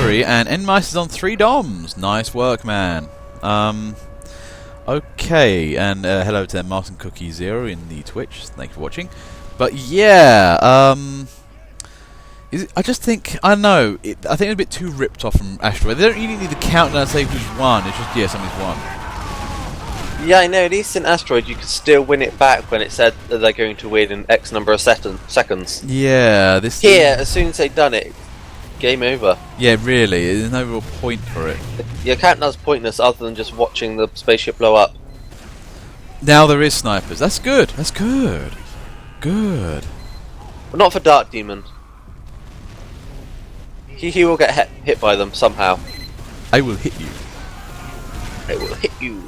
victory, and Enmice is on 3 DOMs. Nice work, man. Okay, and hello to Martin Cookie Zero in the Twitch. Thank you for watching. But yeah, I just think, I don't know, I think it's a bit too ripped off from Asteroid. They don't really need the countdown to say who's won. It's just, yeah, somebody's won. Yeah, I know, at least in Asteroid you could still win it back when it said that they're going to win in X number of seconds. Yeah, this... Here, as soon as they've done it, game over. Yeah, really, there's no real point for it. Your countdown's pointless other than just watching the spaceship blow up. Now there is snipers. That's good. That's good. Good. But not for Dark Demon. He will get hit by them somehow. I will hit you. I will hit you.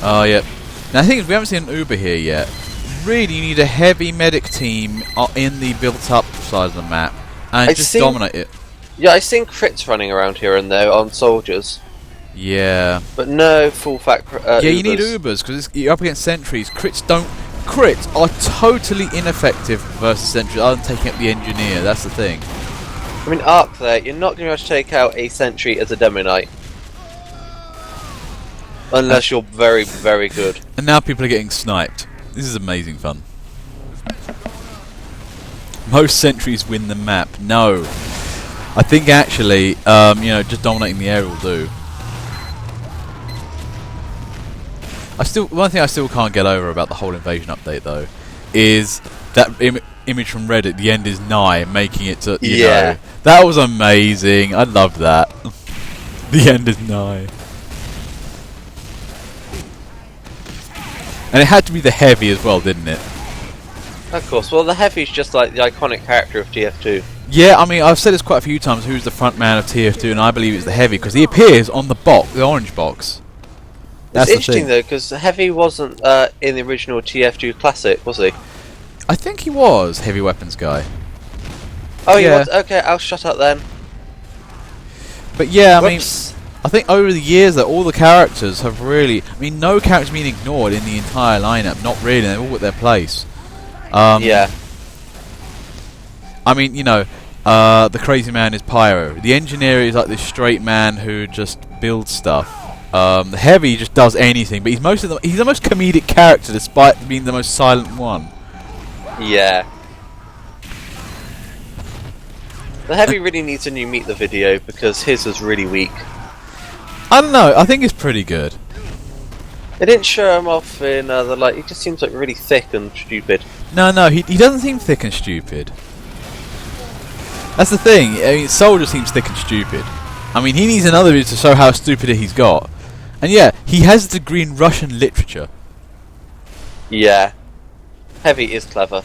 Oh, yep. Now, the thing is, we haven't seen an Uber here yet. Really, you need a heavy medic team in the built-up side of the map and just dominate it. Yeah, I've seen crits running around here and there on soldiers. Yeah. But no full fat yeah, you need Ubers, because you're up against sentries. Crits are totally ineffective versus sentries, other than taking up the engineer. That's the thing. I mean, Arc there, you're not going to be able to take out a sentry as a Demo Knight. Unless you're very, very good. And now people are getting sniped. This is amazing fun. Most sentries win the map. No. I think actually, you know, just dominating the air will do. One thing I still can't get over about the whole invasion update though, is that image from Reddit, the end is nigh, making it to, you know. That was amazing. I loved that. The end is nigh. And it had to be the Heavy as well, didn't it? Of course. Well, the Heavy's just like the iconic character of TF2. Yeah, I mean, I've said this quite a few times, who's the front man of TF2, and I believe it's the Heavy, because he appears on the box, the orange box. That's it's interesting though, because Heavy wasn't in the original TF2 Classic, was he? I think he was Heavy Weapons guy. Oh, yeah. Okay, I'll shut up then. But yeah, I mean, I think over the years that all the characters have really... I mean, no character's been ignored in the entire lineup. Not really. They've all got their place. Yeah. I mean, you know, the crazy man is Pyro. The engineer is like this straight man who just builds stuff. The Heavy just does anything, but he's the most comedic character despite being the most silent one. Yeah. The Heavy really needs a new Meet the video because his was really weak. I don't know, I think it's pretty good. They didn't show him off in the light. He just seems like really thick and stupid. No, he doesn't seem thick and stupid. That's the thing. I mean, Soldier seems thick and stupid. I mean, he needs another video to show how stupid he's got. And yeah, he has a degree in Russian literature. Yeah. Heavy is clever.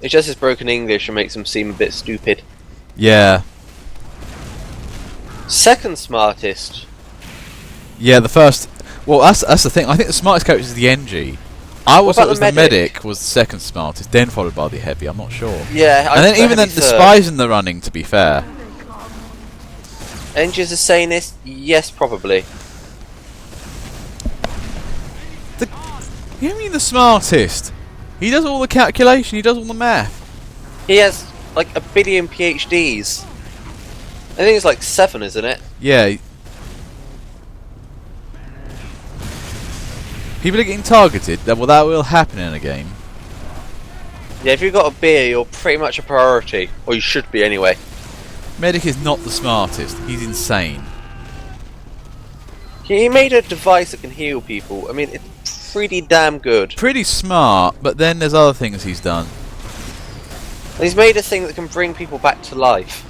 It's just his broken English that makes him seem a bit stupid. Yeah. Second smartest. Yeah, the first... Well, that's the thing. I think the smartest character is the NG. I was thought the medic was the second smartest, then followed by the Heavy. I'm not sure. Yeah, and then even then, the spy's in the running. To be fair, NG is the sanest. Yes, probably. You mean the smartest? He does all the calculation. He does all the math. He has like 1 billion PhDs. I think it's like 7, isn't it? Yeah. People are getting targeted. Well, that will happen in a game. Yeah, if you've got a beer, you're pretty much a priority. Or you should be anyway. Medic is not the smartest. He's insane. He made a device that can heal people. I mean, it's pretty damn good. Pretty smart, but then there's other things he's done. And he's made a thing that can bring people back to life.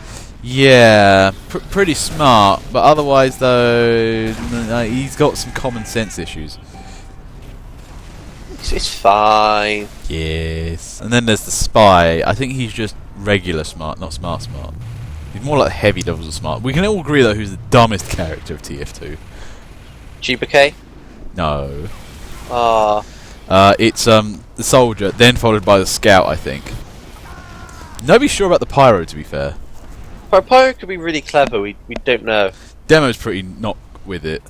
Yeah, pretty smart, but otherwise though, he's got some common sense issues. It's fine. Yes. And then there's the spy. I think he's just regular smart, not smart. He's more like Heavy levels of smart. We can all agree though who's the dumbest character of TF2. GBK? No. It's the soldier, then followed by the scout, I think. Nobody's sure about the pyro, to be fair. Pyro could be really clever, we don't know. Demo's pretty not with it.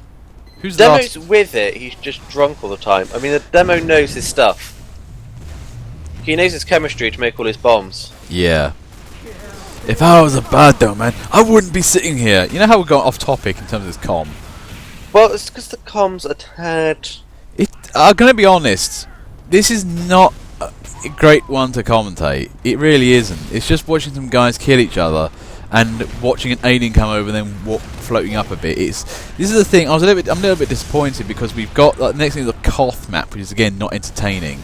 Who's Demo's with it, he's just drunk all the time. I mean, the Demo knows his stuff. He knows his chemistry to make all his bombs. Yeah. If I was a bad though, man, I wouldn't be sitting here. You know how we got off topic in terms of this comm? Well, it's because the comms are tad. I'm gonna be honest. This is not a great one to commentate. It really isn't. It's just watching some guys kill each other and watching an alien come over and then floating up a bit. This is the thing. I'm a little bit disappointed because we've got the next thing is a Koth map, which is again not entertaining.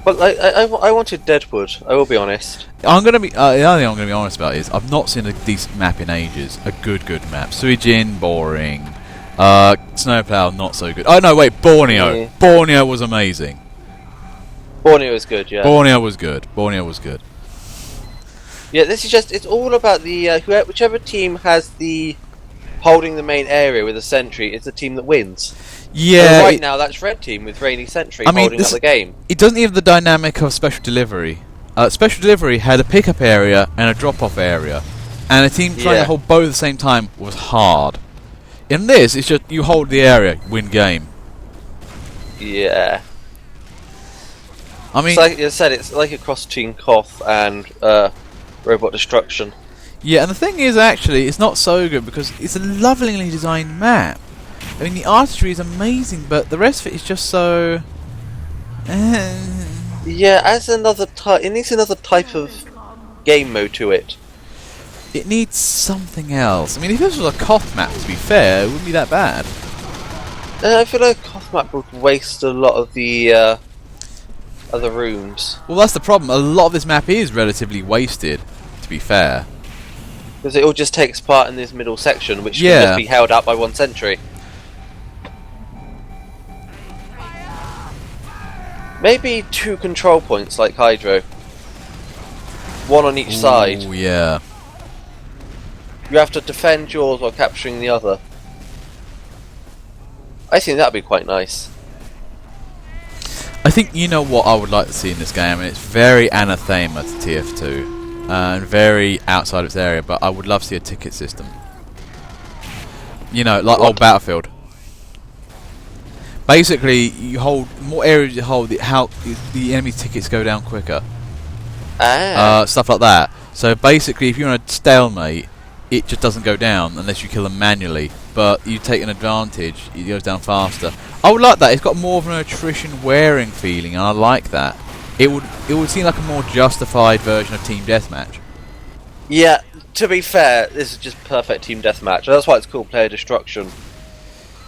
Well, I wanted Deadwood. I will be honest. The other thing I'm gonna be honest about is I've not seen a decent map in ages. A good map. Suijin, boring. Snowplow, not so good. Oh no, wait, Borneo. Yeah. Borneo was amazing. Borneo is good, yeah. Borneo was good. Borneo was good. Yeah, this is just—it's all about the whichever team has the holding the main area with a sentry is the team that wins. Yeah. So right now, that's red team with Rainy Sentry holding up the game. It doesn't have the dynamic of Special Delivery. Special Delivery had a pickup area and a drop-off area, and a team trying to hold both at the same time was hard. In this, it's just you hold the area, win game. Yeah. I mean, so like I said, it's like a cross between Koth and Robot Destruction. Yeah, and the thing is, actually, it's not so good because it's a lovingly designed map. I mean, the artistry is amazing, but the rest of it is just so. Yeah, as another it needs another type of game mode to it. It needs something else. I mean, if this was a Koth map, to be fair, it wouldn't be that bad. I feel like a Koth map would waste a lot of the other rooms. Well, that's the problem. A lot of this map is relatively wasted, to be fair. Because it all just takes part in this middle section, which can just be held up by one sentry. Maybe 2 control points like Hydro. One on each side. Oh, yeah. You have to defend yours while capturing the other. I think that'd be quite nice. I think you know what I would like to see in this game, and it's very anathema to TF2 and very outside of its area, but I would love to see a ticket system. You know, like old Battlefield. Basically, you hold more areas. You hold how the enemy tickets go down quicker. Stuff like that. So basically, if you're in a stalemate, it just doesn't go down unless you kill them manually. But you take an advantage; it goes down faster. I would like that. It's got more of an attrition wearing feeling, and I like that. It would seem like a more justified version of Team Deathmatch. Yeah, to be fair, this is just perfect Team Deathmatch. That's why it's called Player Destruction.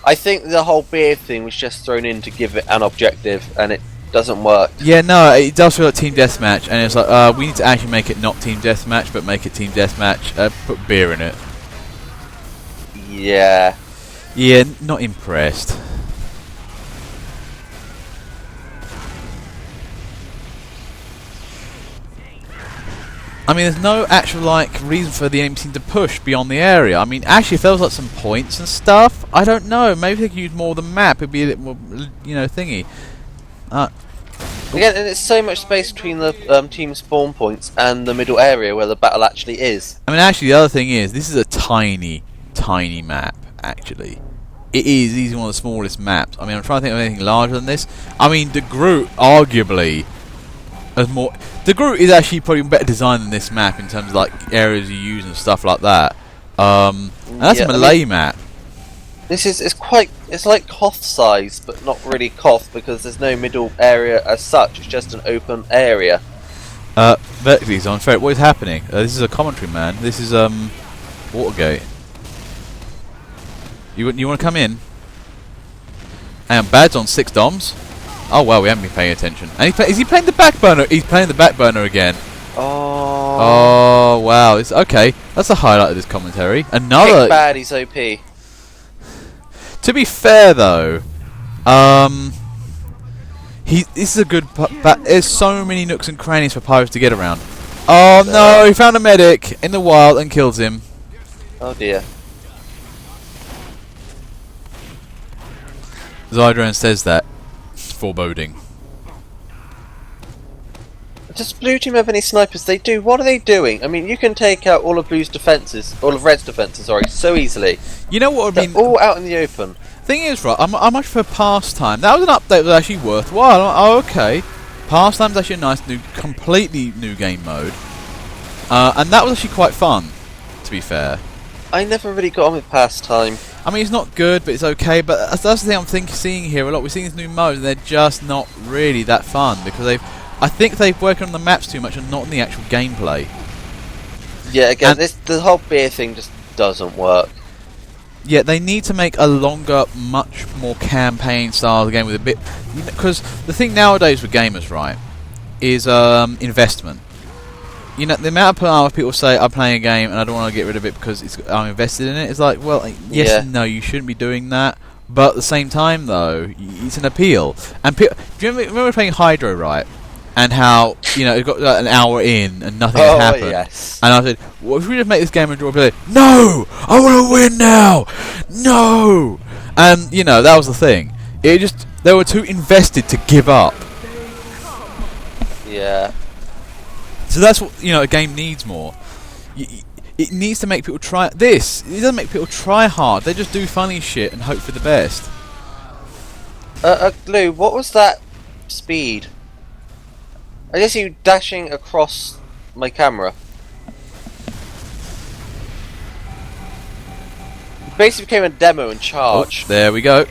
I think the whole beard thing was just thrown in to give it an objective, and it doesn't work. Yeah, no, it does feel like Team Deathmatch, and it's like, we need to actually make it not Team Deathmatch, but make it Team Deathmatch, put beer in it. Yeah. Yeah, not impressed. I mean, there's no actual, reason for the enemy team to push beyond the area. I mean, actually, if there was, some points and stuff, I don't know. Maybe they could use more of the map. It'd be a bit more, thingy. Again, and it's so much space between the team spawn points and the middle area where the battle actually is. I mean, actually, the other thing is, this is a tiny map, actually. It is easily one of the smallest maps. I mean, I'm trying to think of anything larger than this. I mean, the Groot, arguably, has more... The Groot is actually probably better designed than this map in terms of, areas you use and stuff like that. And that's a Malay map. This is it's like Koth size, but not really Koth because there's no middle area as such. It's just an open area. Vertically, so I'm fair. What is happening? This is a commentary, man. This is Watergate. You want to come in? And Bad's on 6 DOMs. Oh wow, we haven't been paying attention. And is he playing the back burner? He's playing the back burner again. Oh wow, it's okay. That's a highlight of this commentary. Another Bad, he's OP. To be fair though, this is a good. There's so many nooks and crannies for pirates to get around. Oh no, he found a medic in the wild and kills him. Oh dear. Zydron says that. It's foreboding. Does Blue Team have any snipers? They do. What are they doing? I mean, you can take out all of Blue's defences, all of Red's defences, sorry, so easily. You know what I mean? All out in the open. Thing is, right, I much prefer Pastime. That was an update that was actually worthwhile. Oh, okay. Pastime's actually a nice new, completely new game mode. and that was actually quite fun, to be fair. I never really got on with Pastime. I mean, it's not good, but it's okay. But that's the thing I'm seeing here a lot. We're seeing these new modes, and they're just not really that fun because I think they've worked on the maps too much and not on the actual gameplay. Yeah, again, the whole beer thing just doesn't work. Yeah, they need to make a longer, much more campaign style game with a bit, because the thing nowadays with gamers, right, is investment. You know, the amount of people say I'm playing a game and I don't want to get rid of it because I'm invested in it. It's like, well, yes and no, you shouldn't be doing that. But at the same time, though, it's an appeal. And do you remember playing Hydro, right? And how, you know, it got like, an hour in and nothing had happened. Yes. And I said, what if we just make this game enjoyable? No! I want to win now! No! And, you know, that was the thing. They were too invested to give up. Yeah. So that's what, you know, a game needs more. It needs to make people try this. It doesn't make people try hard. They just do funny shit and hope for the best. Glue, what was that speed? I guess you dashing across my camera. It basically became a demo and charge. Oh, there we go.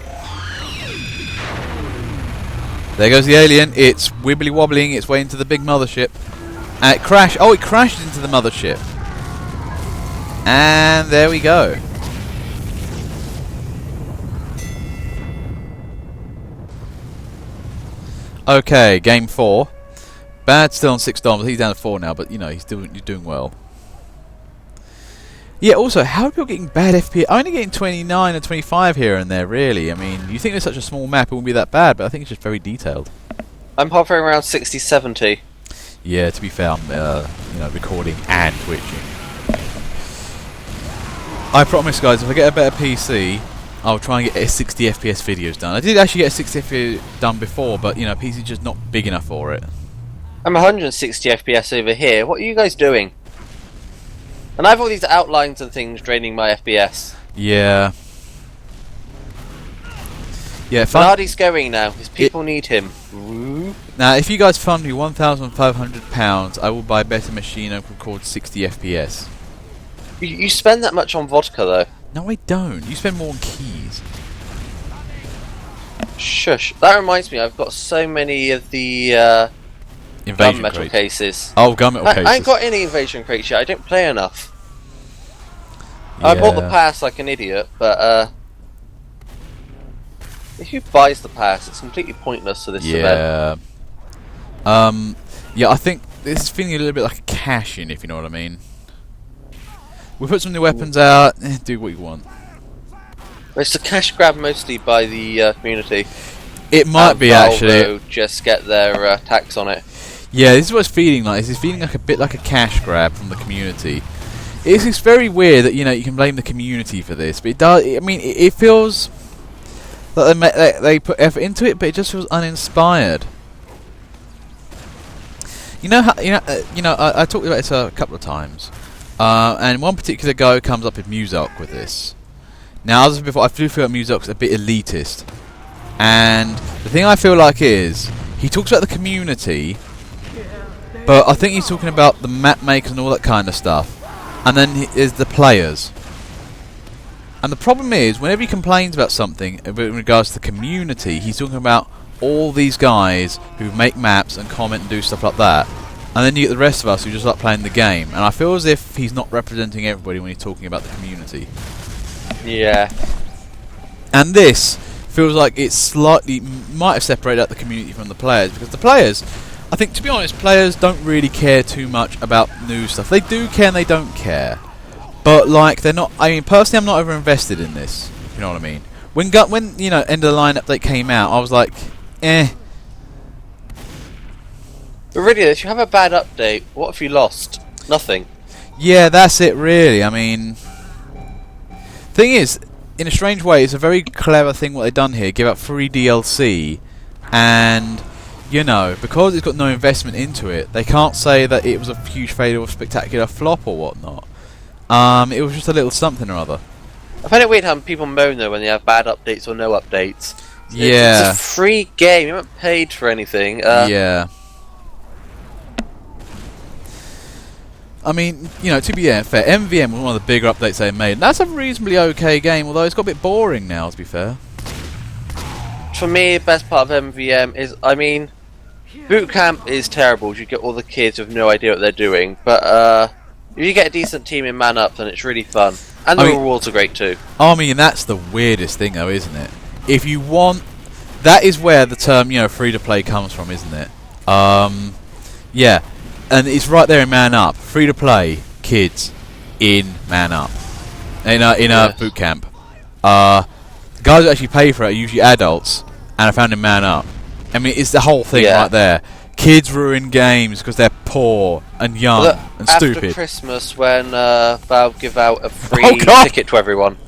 There goes the alien. It's wibbly wobbling its way into the big mothership. And it crashed. Oh, it crashed into the mothership. And there we go. Okay, game 4. Bad still on $6. He's down to 4 now, but you know he's doing well. Yeah. Also, how are people getting bad FPS? I'm only getting 29 or 25 here and there. Really, I mean, you think it's such a small map, it wouldn't be that bad, but I think it's just very detailed. I'm hovering around 60, 70. Yeah. To be fair, I'm you know, recording and twitching. I promise, guys, if I get a better PC, I'll try and get 60 FPS videos done. I did actually get a 60 FPS done before, but you know, PC's just not big enough for it. I'm 160 FPS over here. What are you guys doing? And I have all these outlines and things draining my FPS. Yeah. Yeah. Bernardi's going now, because people need him. Ooh. Now, if you guys fund me £1,500, I will buy a better machine and record 60 FPS. You spend that much on vodka, though. No, I don't. You spend more on keys. Shush. That reminds me, I've got so many of the Invasion gunmetal crates. cases. Oh, gunmetal cases. I ain't got any invasion crates yet. I don't play enough. Yeah. I bought the pass like an idiot, but who buys the pass? It's completely pointless to this event. Yeah, I think this is feeling a little bit like a cash-in, if you know what I mean. We put some new weapons out. Do what you want. It's a cash grab mostly by the community. It might be actually. Just get their tax on it. Yeah, this is what it's feeling like. It's feeling like a bit like a cash grab from the community. It's very weird that, you know, you can blame the community for this, but it does. I mean, it feels that they put effort into it, but it just feels uninspired. You know how I talked about this a couple of times, and one particular guy comes up with Muzak with this. Now, as before, I do feel like Muzak's a bit elitist, and the thing I feel like is he talks about the community, but I think he's talking about the map makers and all that kind of stuff, and then there's the players. And the problem is, whenever he complains about something in regards to the community, he's talking about all these guys who make maps and comment and do stuff like that. And then you get the rest of us who just like playing the game. And I feel as if he's not representing everybody when he's talking about the community. Yeah. And this feels like it slightly might have separated out the community from the players. Because the players, I think, to be honest, players don't really care too much about new stuff. They do care and they don't care. But, like, they're not... I mean, personally, I'm not over invested in this. You know what I mean? When you know, End of the Line update came out, I was like, eh. But really, if you have a bad update, what have you lost? Nothing. Yeah, that's it, really. I mean... Thing is, in a strange way, it's a very clever thing what they've done here. Give out free DLC, and... You know, because it's got no investment into it, they can't say that it was a huge failure or spectacular flop or whatnot. It was just a little something or other. I find it weird how people moan though when they have bad updates or no updates. Yeah. It's a free game, you haven't paid for anything. Yeah. I mean, you know, to be fair, MVM was one of the bigger updates they made. And that's a reasonably okay game, although it's got a bit boring now, to be fair. For me, the best part of MVM is, I mean, boot camp is terrible. You get all the kids with no idea what they're doing, but if you get a decent team in Man Up, then it's really fun, and the rewards are great too. I mean, that's the weirdest thing, though, isn't it? If you want, that is where the term, you know, free to play comes from, isn't it? Yeah, and it's right there in Man Up. Free to play kids in Man Up, in a boot camp. Guys who actually pay for it are usually adults, and are found in Man Up. I mean, it's the whole thing right there. Kids ruin games because they're poor and young and stupid. After Christmas, when Valve give out a free ticket to everyone.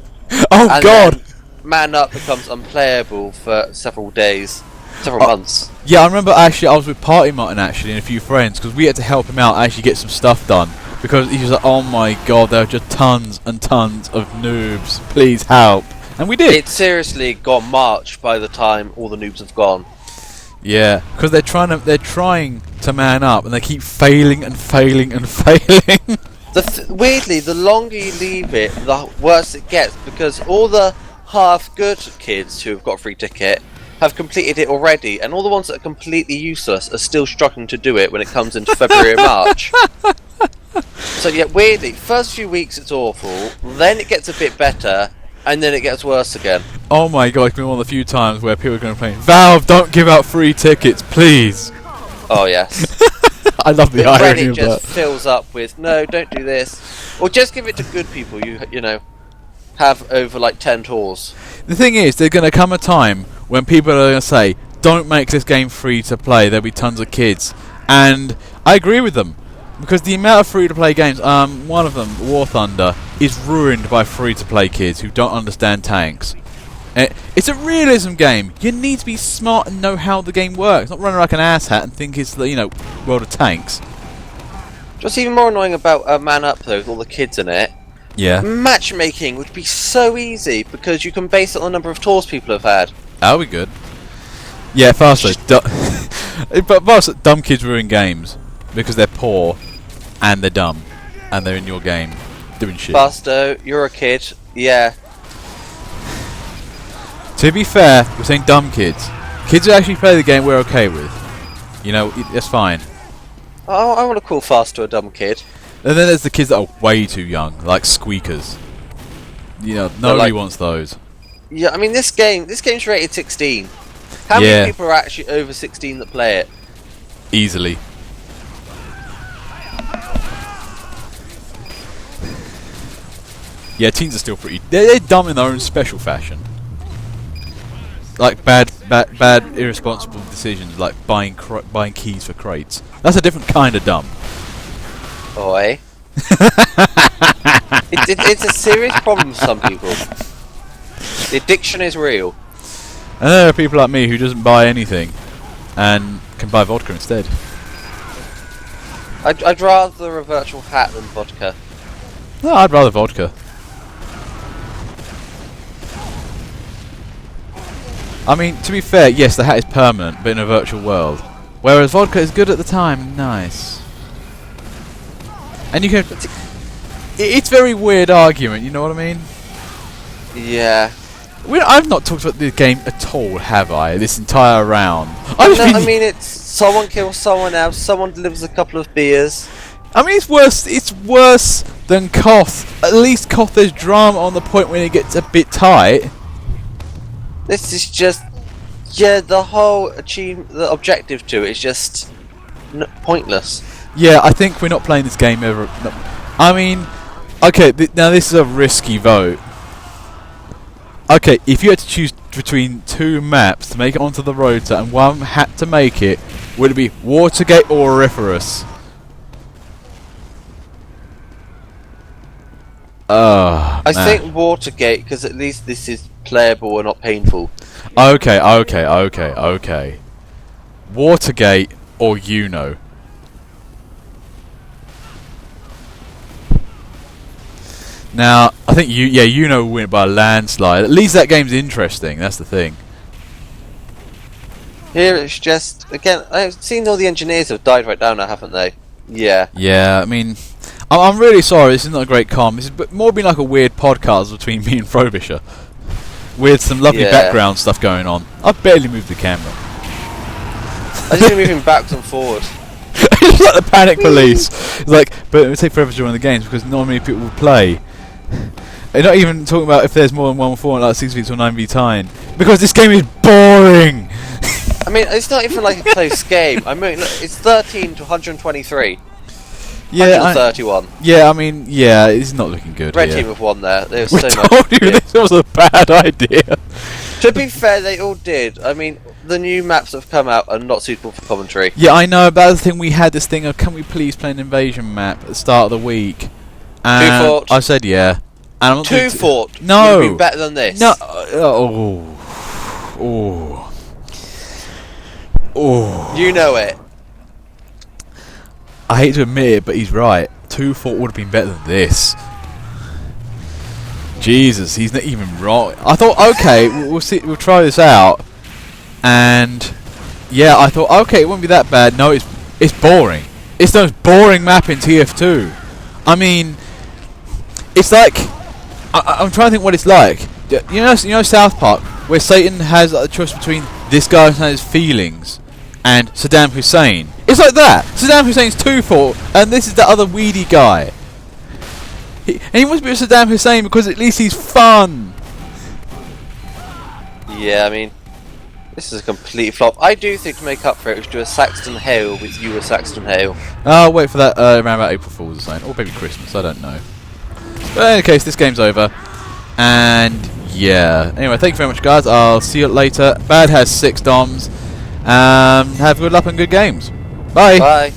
Oh God! Man Up becomes unplayable for several days, several months. Yeah, I remember actually I was with Party Martin actually and a few friends because we had to help him out actually get some stuff done because he was like, oh my God, there are just tons and tons of noobs. Please help, and we did. It's seriously gone March by the time all the noobs have gone. Yeah, because they're trying to man up and they keep failing and failing and failing. Weirdly, the longer you leave it, the worse it gets because all the half-good kids who have got a free ticket have completed it already, and all the ones that are completely useless are still struggling to do it when it comes into February and March. So yeah, weirdly, first few weeks it's awful, then it gets a bit better, and then it gets worse again. Oh my God, it's been one of the few times where people are going to complain, Valve, don't give out free tickets, please. Oh yes. I love the irony Reddit of just that. fills up with, no, don't do this. Or just give it to good people you know, have over like 10 tours. The thing is, there's going to come a time when people are going to say, don't make this game free to play, there'll be tons of kids. And I agree with them. Because the amount of free-to-play games, one of them, War Thunder, is ruined by free-to-play kids who don't understand tanks. It's a realism game. You need to be smart and know how the game works, not run like an asshat and think it's the, you know, world of tanks. What's even more annoying about Man Up though, with all the kids in it, Yeah. matchmaking would be so easy because you can base it on the number of tours people have had. That'll be good. Yeah, faster. But faster, dumb kids ruin games because they're poor and they're dumb and they're in your game doing shit. Fasto, you're a kid, yeah. To be fair, we're saying dumb kids. Kids who actually play the game we're okay with. You know, that's fine. Oh, I want to call Fasto a dumb kid. And then there's the kids that are way too young, like squeakers. You know, nobody wants those. Yeah, I mean this game's rated 16. How many people are actually over 16 that play it? Easily. Yeah, teens are still pretty. They're dumb in their own special fashion. Like bad, irresponsible decisions, like buying keys for crates. That's a different kind of dumb. Oi. It's a serious problem for some people. The addiction is real. And there are people like me who doesn't buy anything and can buy vodka instead. I'd rather a virtual hat than vodka. No, I'd rather vodka. I mean, to be fair, yes, the hat is permanent, but in a virtual world. Whereas vodka is good at the time, nice. And you can... It's a very weird argument, you know what I mean? Yeah. I've not talked about the game at all, have I? This entire round. I mean, it's someone kills someone else, someone delivers a couple of beers. I mean, it's worse. It's worse than Koth. At least Koth, there's drama on the point when it gets a bit tight. This is just, yeah, the whole the objective to it is just pointless. Yeah, I think we're not playing this game ever. No. I mean, okay, now this is a risky vote. Okay, if you had to choose between two maps to make it onto the rota and one had to make it, would it be Watergate or Auriferous? I think Watergate, because at least this is playable and not painful. Okay. Watergate or Uno? Now, I think Uno will win by a landslide. At least that game's interesting, that's the thing. Here it's just, again, I've seen all the engineers have died right down now, haven't they? Yeah. Yeah, I mean, I'm really sorry. This is not a great com. This is more been like a weird podcast between me and Frobisher, with some lovely background stuff going on. I've barely moved the camera. I just been moving backwards and forwards. It's like the panic police. It's like, but it would take forever to run the games because not many people will play. They're not even talking about if there's more than 1v4 like 6v or 9v time, because this game is boring. I mean, it's not even like a close game. I mean, look, it's 13 to 123. Yeah, 131. I mean, it's not looking good. Red here. team have won there. There's We so told much. you this was a bad idea. To be fair, they all did. I mean, the new maps that have come out are not suitable for commentary. Yeah, I know. But that's the thing, we had this thing of, can we please play an invasion map at the start of the week? And Two Fort. I said yeah. And I'm not Two Fort. No. Would have been better than this. No. You know it. I hate to admit it, but he's right. 2 Fort would have been better than this. Jesus, he's not even wrong. I thought, okay, we'll see. We'll try this out. And yeah, I thought, okay, it won't be that bad. No, it's boring. It's the most boring map in TF2. I mean, it's like I'm trying to think what it's like. You know South Park, where Satan has the choice between this guy who has feelings and Saddam Hussein. It's like that. Saddam Hussein's 2 Fort, and this is the other weedy guy. And he wants to be with Saddam Hussein because at least he's fun. Yeah, I mean, this is a complete flop. I do think to make up for it, we should do a Saxton Hale with you a Saxton Hale. I'll wait for that around about April Fool's or something, or maybe Christmas, I don't know. But in any case, this game's over. And yeah. Anyway, thank you very much, guys. I'll see you later. Bad has 6 DOMs. Have good luck and good games. Bye. Bye.